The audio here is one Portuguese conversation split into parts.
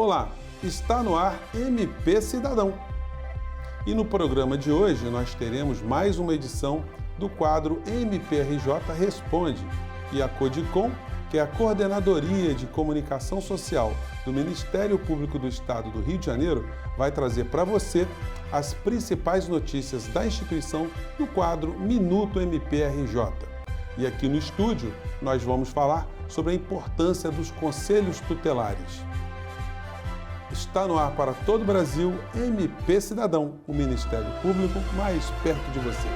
Olá, está no ar MP Cidadão. E no programa de hoje nós teremos mais uma edição do quadro MPRJ Responde e a CODICOM, que é a Coordenadoria de Comunicação Social do Ministério Público do Estado do Rio de Janeiro, vai trazer para você as principais notícias da instituição no quadro Minuto MPRJ. E aqui no estúdio nós vamos falar sobre a importância dos conselhos tutelares. Está no ar para todo o Brasil, MP Cidadão, o Ministério Público mais perto de você.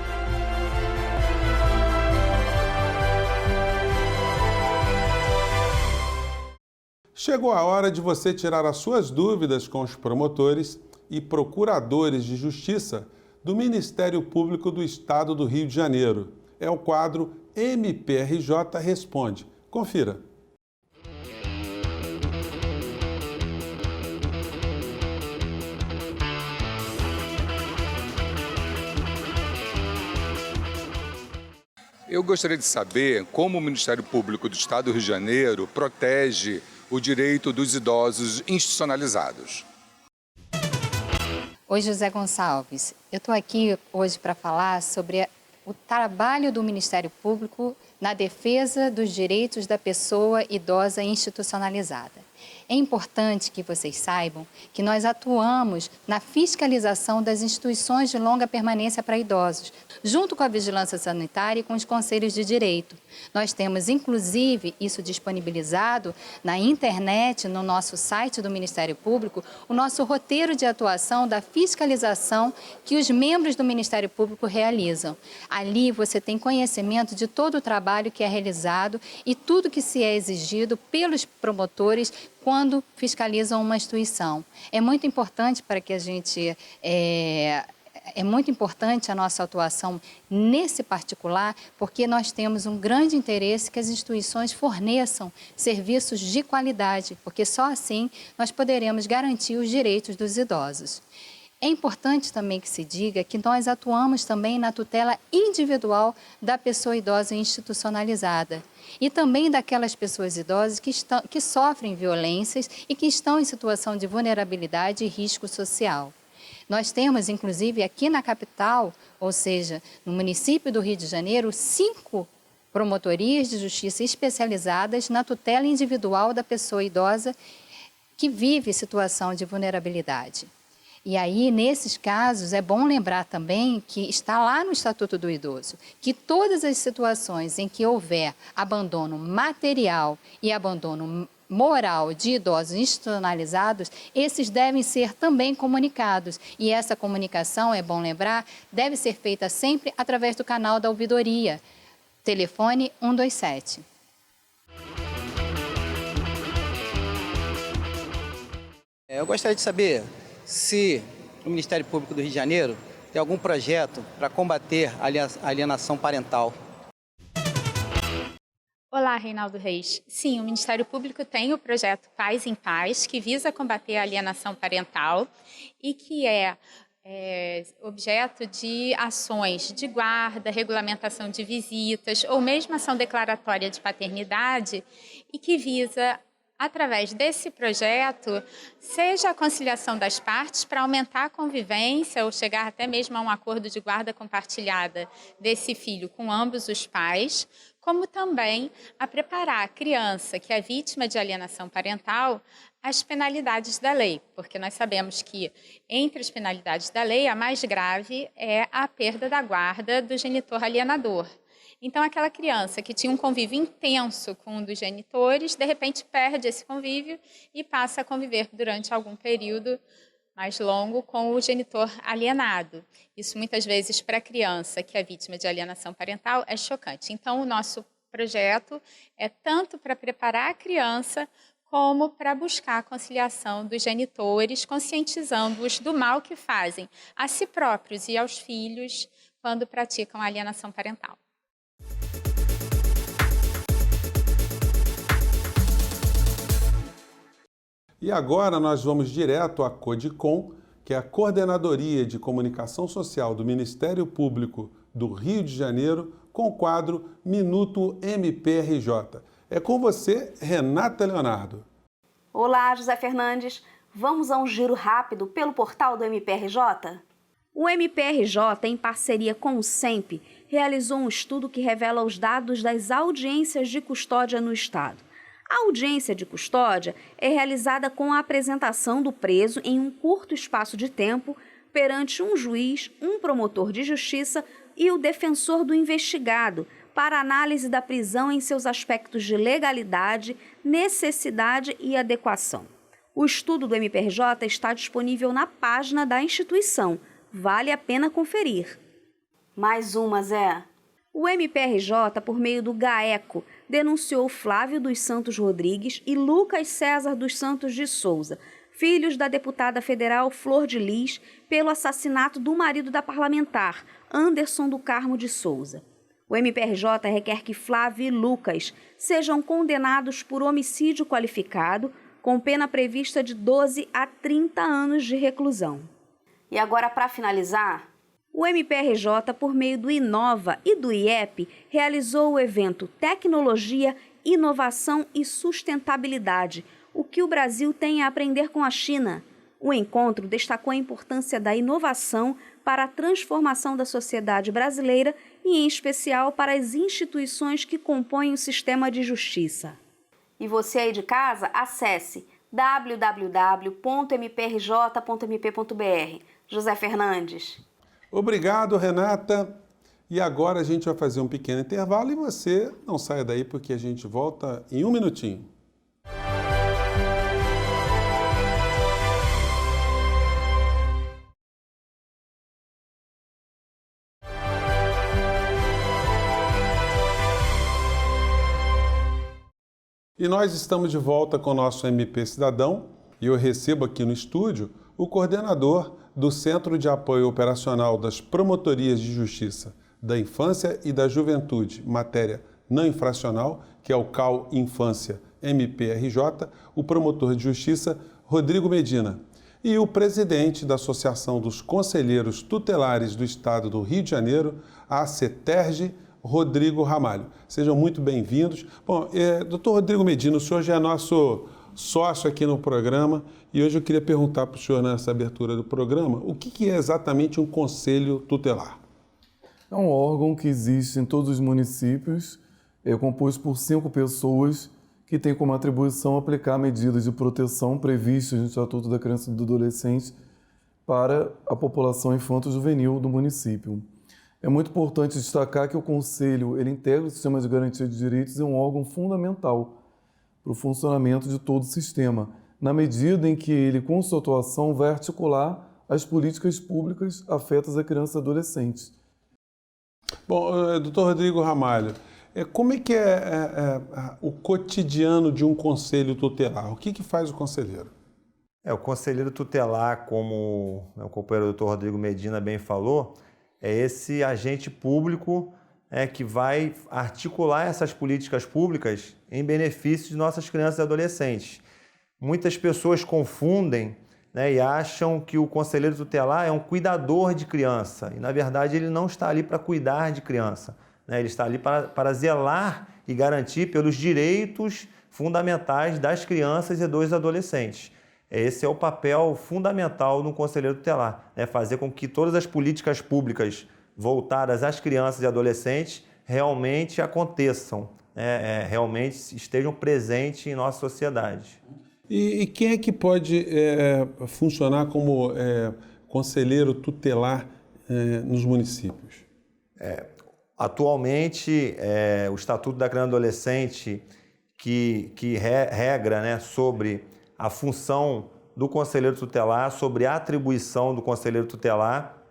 Chegou a hora de você tirar as suas dúvidas com os promotores e procuradores de justiça do Ministério Público do Estado do Rio de Janeiro. É o quadro MPRJ Responde. Confira. Eu gostaria de saber como o Ministério Público do Estado do Rio de Janeiro protege o direito dos idosos institucionalizados. Oi, José Gonçalves. Eu estou aqui hoje para falar sobre o trabalho do Ministério Público na defesa dos direitos da pessoa idosa institucionalizada. É importante que vocês saibam que nós atuamos na fiscalização das instituições de longa permanência para idosos, junto com a vigilância sanitária e com os conselhos de direito. Nós temos, inclusive, isso disponibilizado na internet, no nosso site do Ministério Público, o nosso roteiro de atuação da fiscalização que os membros do Ministério Público realizam. Ali você tem conhecimento de todo o trabalho que é realizado e tudo que se é exigido pelos promotores quando fiscalizam uma instituição. É muito importante para que a gente... É muito importante a nossa atuação nesse particular, porque nós temos um grande interesse que as instituições forneçam serviços de qualidade, porque só assim nós poderemos garantir os direitos dos idosos. É importante também que se diga que nós atuamos também na tutela individual da pessoa idosa institucionalizada e também daquelas pessoas idosas que sofrem violências e que estão em situação de vulnerabilidade e risco social. Nós temos, inclusive, aqui na capital, ou seja, no município do Rio de Janeiro, 5 promotorias de justiça especializadas na tutela individual da pessoa idosa que vive situação de vulnerabilidade. E aí, nesses casos, é bom lembrar também que está lá no Estatuto do Idoso, que todas as situações em que houver abandono material e abandono moral de idosos institucionalizados, esses devem ser também comunicados. E essa comunicação, é bom lembrar, deve ser feita sempre através do canal da ouvidoria. Telefone 127. Eu gostaria de saber se o Ministério Público do Rio de Janeiro tem algum projeto para combater a alienação parental. Olá, Reinaldo Reis. Sim, o Ministério Público tem o projeto Pais em Paz, que visa combater a alienação parental e que é objeto de ações de guarda, regulamentação de visitas ou mesmo ação declaratória de paternidade e que visa, através desse projeto, seja a conciliação das partes para aumentar a convivência ou chegar até mesmo a um acordo de guarda compartilhada desse filho com ambos os pais, como também a preparar a criança que é vítima de alienação parental às penalidades da lei, porque nós sabemos que entre as penalidades da lei a mais grave é a perda da guarda do genitor alienador. Então, aquela criança que tinha um convívio intenso com um dos genitores, de repente perde esse convívio e passa a conviver durante algum período mais longo com o genitor alienado. Isso, muitas vezes, para a criança que é vítima de alienação parental, é chocante. Então, o nosso projeto é tanto para preparar a criança como para buscar a conciliação dos genitores, conscientizando-os do mal que fazem a si próprios e aos filhos quando praticam a alienação parental. E agora nós vamos direto à CODICOM, que é a Coordenadoria de Comunicação Social do Ministério Público do Rio de Janeiro, com o quadro Minuto MPRJ. É com você, Renata Leonardo. Olá, José Fernandes. Vamos a um giro rápido pelo portal do MPRJ? O MPRJ, em parceria com o SEMP, realizou um estudo que revela os dados das audiências de custódia no Estado. A audiência de custódia é realizada com a apresentação do preso em um curto espaço de tempo perante um juiz, um promotor de justiça e o defensor do investigado, para análise da prisão em seus aspectos de legalidade, necessidade e adequação. O estudo do MPRJ está disponível na página da instituição. Vale a pena conferir. Mais uma, Zé. O MPRJ, por meio do GAECO, denunciou Flávio dos Santos Rodrigues e Lucas César dos Santos de Souza, filhos da deputada federal Flor de Lis, pelo assassinato do marido da parlamentar, Anderson do Carmo de Souza. O MPRJ requer que Flávio e Lucas sejam condenados por homicídio qualificado, com pena prevista de 12 a 30 anos de reclusão. E agora, para finalizar, o MPRJ, por meio do Inova e do IEP, realizou o evento Tecnologia, Inovação e Sustentabilidade, o que o Brasil tem a aprender com a China. O encontro destacou a importância da inovação para a transformação da sociedade brasileira e, em especial, para as instituições que compõem o sistema de justiça. E você aí de casa, acesse www.mprj.mp.br. José Fernandes. Obrigado, Renata. E agora a gente vai fazer um pequeno intervalo e você não saia daí porque a gente volta em um minutinho. E nós estamos de volta com o nosso MP Cidadão e eu recebo aqui no estúdio o coordenador do Centro de Apoio Operacional das Promotorias de Justiça da Infância e da Juventude, matéria não infracional, que é o CAU Infância MPRJ, o promotor de justiça Rodrigo Medina, e o presidente da Associação dos Conselheiros Tutelares do Estado do Rio de Janeiro, a CETERJ, Rodrigo Ramalho. Sejam muito bem-vindos. Bom, doutor Rodrigo Medina, o senhor já é nosso sócio aqui no programa e hoje eu queria perguntar para o senhor nessa abertura do programa o que é exatamente um conselho tutelar? É um órgão que existe em todos os municípios, é composto por 5 pessoas que têm como atribuição aplicar medidas de proteção previstas no Estatuto da Criança e do Adolescente para a população infanto-juvenil do município. É muito importante destacar que o Conselho ele integra o Sistema de Garantia de Direitos e é um órgão fundamental para o funcionamento de todo o sistema, na medida em que ele, com sua atuação, vai articular as políticas públicas afetas a crianças e adolescentes. Bom, doutor Rodrigo Ramalho, como é que é o cotidiano de um conselho tutelar? O que faz o conselheiro? O conselheiro tutelar, como o companheiro doutor Rodrigo Medina bem falou, é esse agente público que vai articular essas políticas públicas em benefício de nossas crianças e adolescentes. Muitas pessoas confundem e acham que o conselheiro tutelar é um cuidador de criança. E, na verdade, ele não está ali para cuidar de criança. Ele está ali para zelar e garantir pelos direitos fundamentais das crianças e dos adolescentes. Esse é o papel fundamental do conselheiro tutelar, fazer com que todas as políticas públicas voltadas às crianças e adolescentes realmente aconteçam, realmente estejam presentes em nossa sociedade. E quem é que pode funcionar como conselheiro tutelar nos municípios? Atualmente, o Estatuto da Criança e Adolescente, que regra sobre a função do conselheiro tutelar, sobre a atribuição do conselheiro tutelar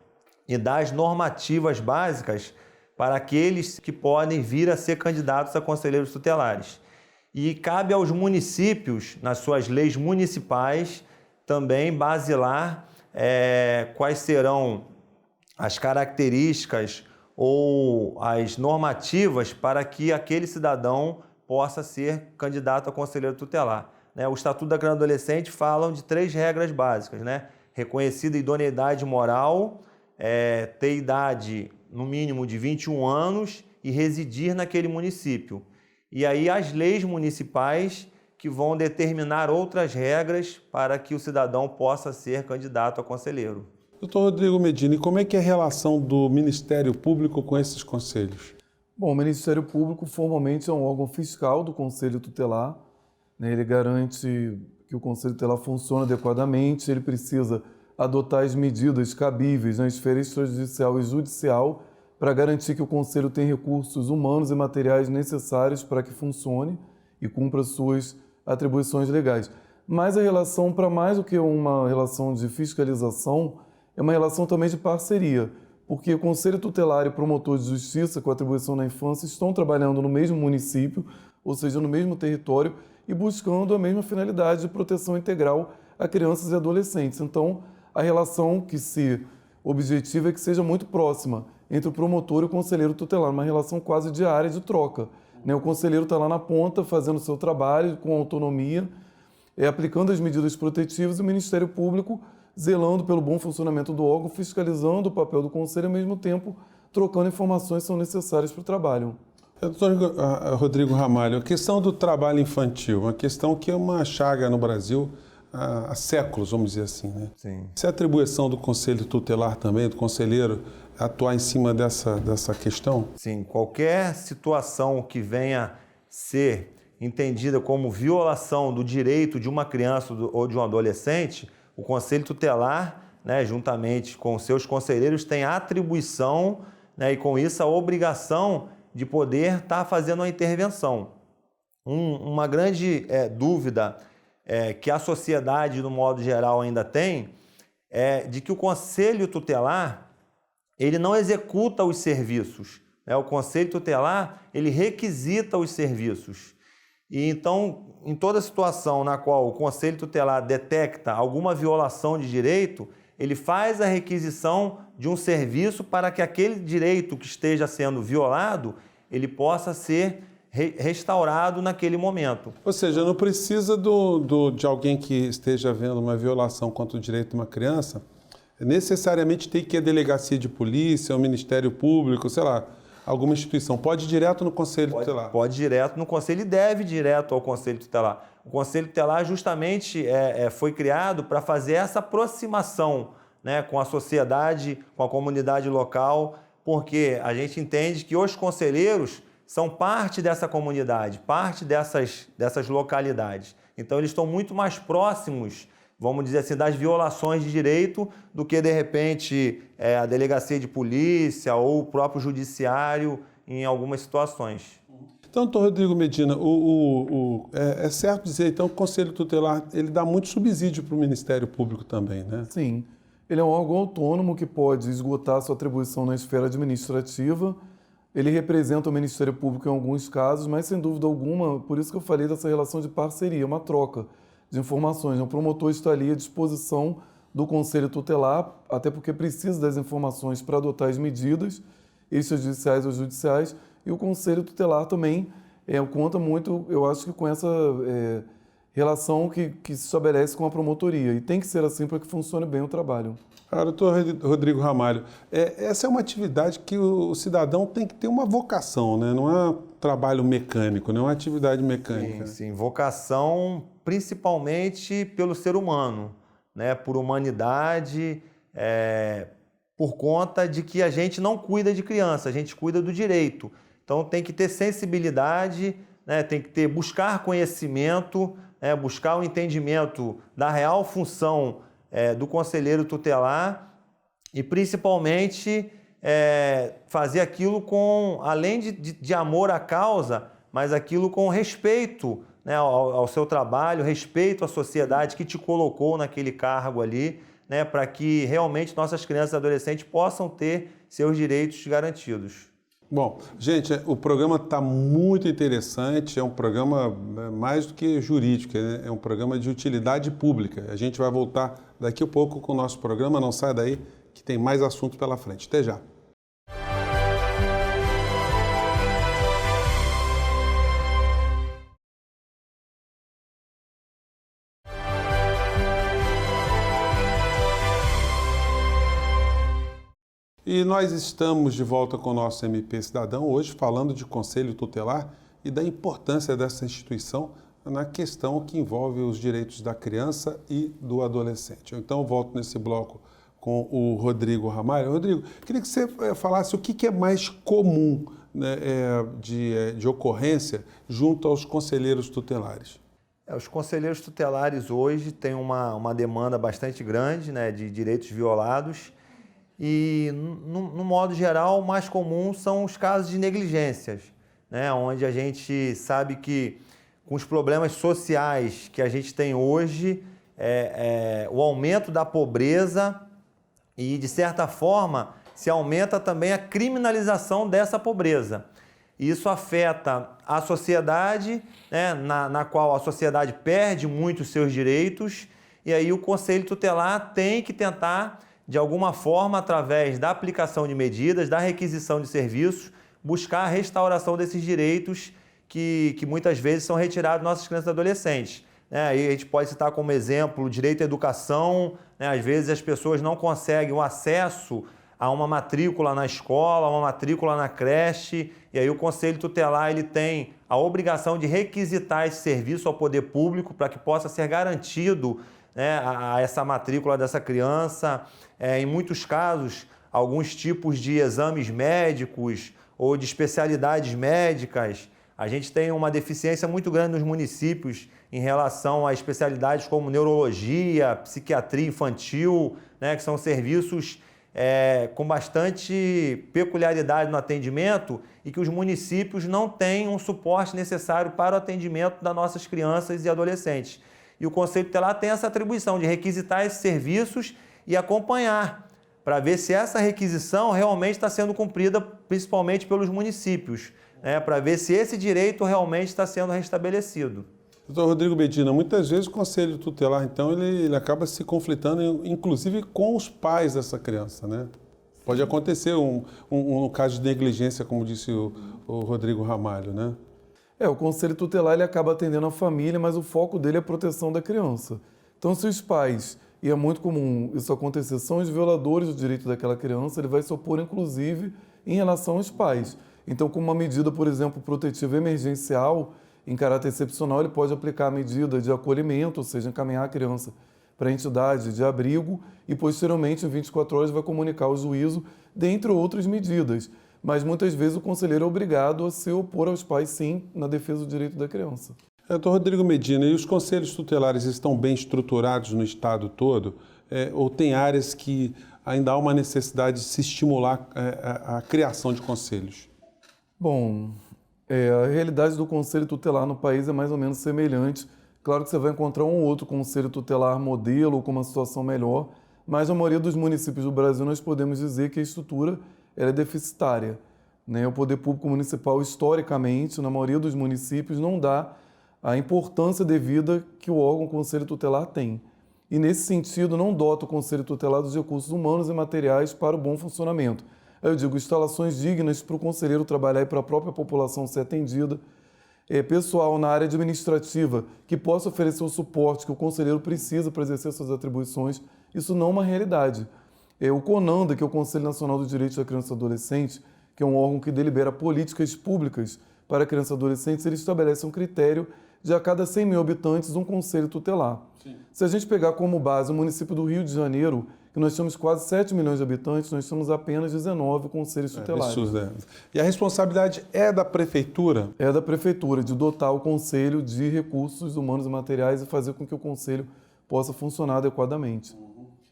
e das normativas básicas para aqueles que podem vir a ser candidatos a conselheiros tutelares. E cabe aos municípios, nas suas leis municipais, também basilar quais serão as características ou as normativas para que aquele cidadão possa ser candidato a conselheiro tutelar. O Estatuto da Criança e Adolescente fala de 3 regras básicas, reconhecida idoneidade moral, ter idade no mínimo de 21 anos e residir naquele município. E aí as leis municipais que vão determinar outras regras para que o cidadão possa ser candidato a conselheiro. Doutor Rodrigo Medina, e como é que é a relação do Ministério Público com esses conselhos? Bom, o Ministério Público formalmente é um órgão fiscal do Conselho Tutelar, né? Ele garante que o Conselho Tutelar funcione adequadamente, ele precisa adotar as medidas cabíveis na esfera extrajudicial e judicial para garantir que o Conselho tem recursos humanos e materiais necessários para que funcione e cumpra suas atribuições legais. Mas a relação, para mais do que uma relação de fiscalização, é uma relação também de parceria, porque o Conselho Tutelar e Promotor de Justiça com atribuição na infância estão trabalhando no mesmo município, ou seja, no mesmo território, e buscando a mesma finalidade de proteção integral a crianças e adolescentes. Então, a relação que se objetiva é que seja muito próxima entre o promotor e o conselheiro tutelar, uma relação quase diária de troca, né? O conselheiro está lá na ponta, fazendo o seu trabalho com autonomia, aplicando as medidas protetivas, e o Ministério Público zelando pelo bom funcionamento do órgão, fiscalizando o papel do conselho e, ao mesmo tempo, trocando informações que são necessárias para o trabalho. Doutor Rodrigo Ramalho, a questão do trabalho infantil, uma questão que é uma chaga no Brasil há séculos, vamos dizer assim, né? Sim. Se a atribuição do Conselho Tutelar também, do conselheiro, atuar em cima dessa questão? Sim, qualquer situação que venha ser entendida como violação do direito de uma criança ou de um adolescente, o Conselho Tutelar, né, juntamente com seus conselheiros, tem a atribuição, né, e com isso a obrigação de poder estar fazendo uma intervenção. Uma grande dúvida que a sociedade, no modo geral, ainda tem, é de que o Conselho Tutelar ele não executa os serviços, né? O Conselho Tutelar ele requisita os serviços. E então, em toda situação na qual o Conselho Tutelar detecta alguma violação de direito, ele faz a requisição de um serviço para que aquele direito que esteja sendo violado, ele possa ser restaurado naquele momento. Ou seja, não precisa de alguém que esteja vendo uma violação contra o direito de uma criança, necessariamente tem que ir à delegacia de polícia, ao Ministério Público, sei lá, alguma instituição. Pode ir direto no Conselho Tutelar? Pode ir direto no Conselho e deve ir direto ao Conselho Tutelar. O Conselho Tutelar justamente foi criado para fazer essa aproximação, né, com a sociedade, com a comunidade local, porque a gente entende que os conselheiros são parte dessa comunidade, parte dessas localidades. Então, eles estão muito mais próximos, vamos dizer assim, das violações de direito do que, de repente, a delegacia de polícia ou o próprio judiciário em algumas situações. Então, doutor Rodrigo Medina, é certo dizer, então, que o Conselho Tutelar ele dá muito subsídio para o Ministério Público também, né? Sim. Ele é um órgão autônomo que pode esgotar sua atribuição na esfera administrativa. Ele representa o Ministério Público em alguns casos, mas, sem dúvida alguma, por isso que eu falei dessa relação de parceria, uma troca de informações. O promotor está ali à disposição do Conselho Tutelar, até porque precisa das informações para adotar as medidas, extrajudiciais ou judiciais, e o Conselho Tutelar também conta muito, eu acho que com essa relação que se estabelece com a promotoria, e tem que ser assim para que funcione bem o trabalho. Doutor Rodrigo Ramalho, essa é uma atividade que o cidadão tem que ter uma vocação, né? Não é um trabalho mecânico, não é uma atividade mecânica. Sim, vocação principalmente pelo ser humano, né? Por humanidade, por conta de que a gente não cuida de criança, a gente cuida do direito. Então tem que ter sensibilidade, né? Tem que buscar conhecimento, buscar o entendimento da real função do conselheiro tutelar e, principalmente, fazer aquilo além de amor à causa, mas aquilo com respeito, né, ao seu trabalho, respeito à sociedade que te colocou naquele cargo ali, né, para que realmente nossas crianças e adolescentes possam ter seus direitos garantidos. Bom, gente, o programa está muito interessante, é um programa mais do que jurídico, é um programa de utilidade pública. A gente vai voltar daqui a pouco com o nosso programa, não sai daí que tem mais assunto pela frente. Até já. E nós estamos de volta com o nosso MP Cidadão, hoje falando de Conselho Tutelar e da importância dessa instituição na questão que envolve os direitos da criança e do adolescente. Então, eu volto nesse bloco com o Rodrigo Ramalho. Rodrigo, queria que você falasse o que é mais comum, né, de ocorrência junto aos conselheiros tutelares. Os conselheiros tutelares hoje têm uma demanda bastante grande, né, de direitos violados e, no modo geral, o mais comum são os casos de negligências, né, onde a gente sabe que com os problemas sociais que a gente tem hoje, o aumento da pobreza e, de certa forma, se aumenta também a criminalização dessa pobreza. Isso afeta a sociedade, né, na qual a sociedade perde muito os seus direitos, e aí o Conselho Tutelar tem que tentar, de alguma forma, através da aplicação de medidas, da requisição de serviços, buscar a restauração desses direitos que muitas vezes são retirados de nossas crianças e adolescentes. Aí a gente pode citar como exemplo o direito à educação, né, às vezes as pessoas não conseguem o acesso a uma matrícula na escola, uma matrícula na creche, e aí o Conselho Tutelar ele tem a obrigação de requisitar esse serviço ao poder público para que possa ser garantido, né, a essa matrícula dessa criança. Em muitos casos, alguns tipos de exames médicos ou de especialidades médicas, a gente tem uma deficiência muito grande nos municípios em relação a especialidades como neurologia, psiquiatria infantil, né, que são serviços com bastante peculiaridade no atendimento e que os municípios não têm um suporte necessário para o atendimento das nossas crianças e adolescentes. E o Conselho Tutelar tem essa atribuição de requisitar esses serviços e acompanhar, para ver se essa requisição realmente está sendo cumprida, principalmente pelos municípios, né, para ver se esse direito realmente está sendo restabelecido. Doutor Rodrigo Medina, muitas vezes o Conselho Tutelar, então, ele acaba se conflitando, inclusive, com os pais dessa criança, né? Pode acontecer um caso de negligência, como disse o Rodrigo Ramalho, né? O Conselho Tutelar ele acaba atendendo a família, mas o foco dele é a proteção da criança. Então, se os pais, e é muito comum isso acontecer, são os violadores do direito daquela criança, ele vai se opor, inclusive, em relação aos pais. Então, com uma medida, por exemplo, protetiva emergencial, em caráter excepcional, ele pode aplicar a medida de acolhimento, ou seja, encaminhar a criança para a entidade de abrigo e, posteriormente, em 24 horas, vai comunicar ao juízo, dentre outras medidas. Mas, muitas vezes, o conselheiro é obrigado a se opor aos pais, sim, na defesa do direito da criança. Doutor Rodrigo Medina, e os conselhos tutelares estão bem estruturados no estado todo? Ou tem áreas que ainda há uma necessidade de se estimular a criação de conselhos? Bom, a realidade do conselho tutelar no país é mais ou menos semelhante. Claro que você vai encontrar um ou outro conselho tutelar modelo ou com uma situação melhor, mas na maioria dos municípios do Brasil nós podemos dizer que a estrutura ela é deficitária, né? O poder público municipal, historicamente, na maioria dos municípios, não dá a importância devida que o órgão conselho tutelar tem. E, nesse sentido, não dota o conselho tutelar dos recursos humanos e materiais para o bom funcionamento. Eu digo, instalações dignas para o conselheiro trabalhar e para a própria população ser atendida, pessoal na área administrativa que possa oferecer o suporte que o conselheiro precisa para exercer suas atribuições, isso não é uma realidade. O CONANDA, que é o Conselho Nacional do Direito da Criança e do Adolescente, que é um órgão que delibera políticas públicas para crianças e adolescentes, ele estabelece um critério de a cada 100 mil habitantes um conselho tutelar. Sim. Se a gente pegar como base o município do Rio de Janeiro, que nós temos quase 7 milhões de habitantes, nós temos apenas 19 conselhos tutelares. E a responsabilidade é da prefeitura? É da prefeitura, de dotar o conselho de recursos humanos e materiais e fazer com que o conselho possa funcionar adequadamente.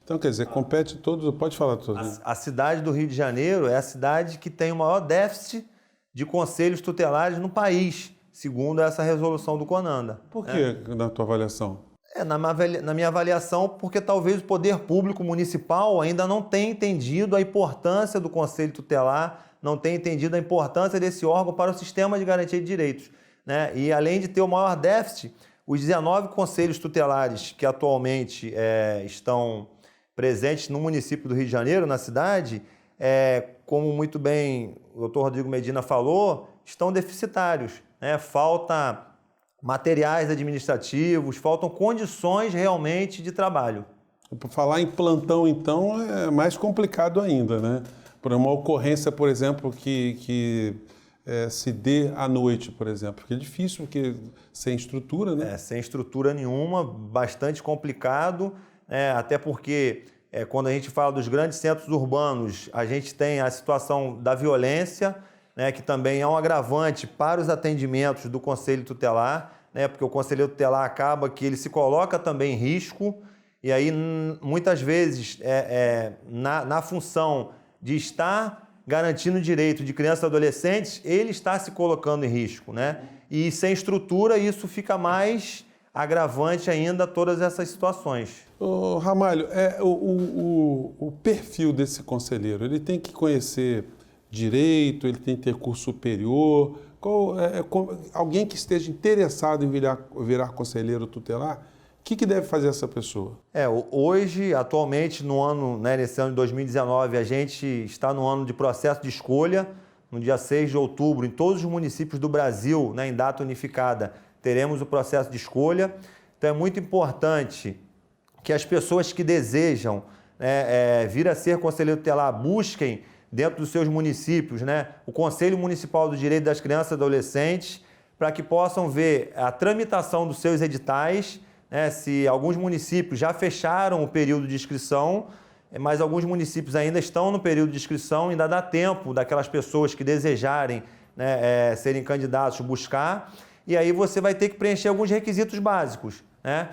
Então, quer dizer, compete todos... Pode falar todos. A cidade do Rio de Janeiro é a cidade que tem o maior déficit de conselhos tutelares no país, segundo essa resolução do CONANDA. Por que, na tua avaliação? Na minha avaliação, porque talvez o poder público municipal ainda não tenha entendido a importância do Conselho Tutelar, não tenha entendido a importância desse órgão para o sistema de garantia de direitos, né? E além de ter o maior déficit, os 19 conselhos tutelares que atualmente estão presentes no município do Rio de Janeiro, na cidade, como muito bem o doutor Rodrigo Medina falou, estão deficitários, né? Falta materiais administrativos, faltam condições realmente de trabalho. Para falar em plantão, então, é mais complicado ainda, né? Por uma ocorrência, por exemplo, que se dê à noite, por exemplo? Porque é difícil, porque sem estrutura, né? Sem estrutura nenhuma, bastante complicado, até porque quando a gente fala dos grandes centros urbanos, a gente tem a situação da violência, né, que também é um agravante para os atendimentos do Conselho Tutelar, né, porque o Conselheiro Tutelar acaba que ele se coloca também em risco, e aí muitas vezes na função de estar garantindo o direito de crianças e adolescentes, ele está se colocando em risco, né? E sem estrutura isso fica mais agravante ainda todas essas situações. Ô, Ramalho, o perfil desse conselheiro, ele tem que conhecer direito, ele tem que ter curso superior, alguém que esteja interessado em virar conselheiro tutelar, o que deve fazer essa pessoa? Hoje, atualmente, nesse ano de 2019, a gente está no ano de processo de escolha. No dia 6 de outubro, em todos os municípios do Brasil, né, em data unificada, teremos o processo de escolha. Então é muito importante que as pessoas que desejam vir a ser conselheiro tutelar busquem dentro dos seus municípios, né, o Conselho Municipal do Direito das Crianças e Adolescentes, para que possam ver a tramitação dos seus editais, né, se alguns municípios já fecharam o período de inscrição, mas alguns municípios ainda estão no período de inscrição, ainda dá tempo daquelas pessoas que desejarem, né, serem candidatos buscar, e aí você vai ter que preencher alguns requisitos básicos, né,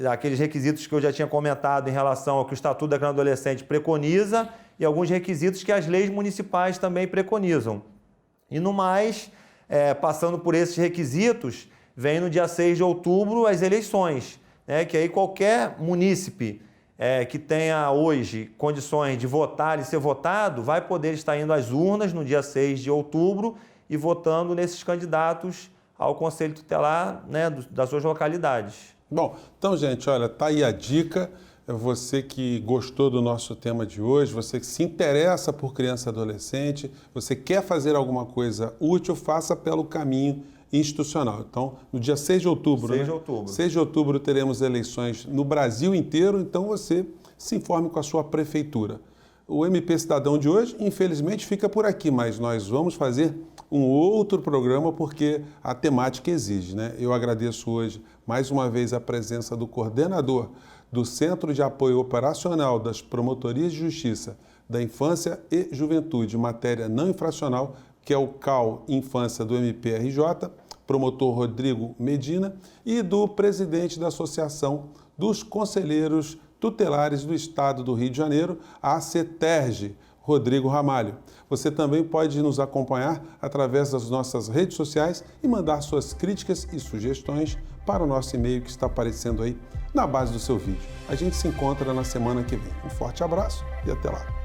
aqueles requisitos que eu já tinha comentado em relação ao que o Estatuto da Criança e Adolescente preconiza e alguns requisitos que as leis municipais também preconizam. E no mais, passando por esses requisitos, vem no dia 6 de outubro as eleições, né, que aí qualquer munícipe que tenha hoje condições de votar e ser votado, vai poder estar indo às urnas no dia 6 de outubro e votando nesses candidatos ao Conselho Tutelar, né, das suas localidades. Bom, então, gente, olha, tá aí a dica. Você que gostou do nosso tema de hoje, você que se interessa por criança e adolescente, você quer fazer alguma coisa útil, faça pelo caminho institucional. Então, no dia 6 de outubro, 6 de outubro teremos eleições no Brasil inteiro, então você se informe com a sua prefeitura. O MP Cidadão de hoje, infelizmente, fica por aqui, mas nós vamos fazer um outro programa porque a temática exige, né? Eu agradeço hoje, mais uma vez, a presença do coordenador do Centro de Apoio Operacional das Promotorias de Justiça da Infância e Juventude em Matéria Não Infracional, que é o CAU Infância do MPRJ, promotor Rodrigo Medina, e do presidente da Associação dos Conselheiros Tutelares do Estado do Rio de Janeiro, a CETERJ, Rodrigo Ramalho. Você também pode nos acompanhar através das nossas redes sociais e mandar suas críticas e sugestões para o nosso e-mail que está aparecendo aí na base do seu vídeo. A gente se encontra na semana que vem. Um forte abraço e até lá.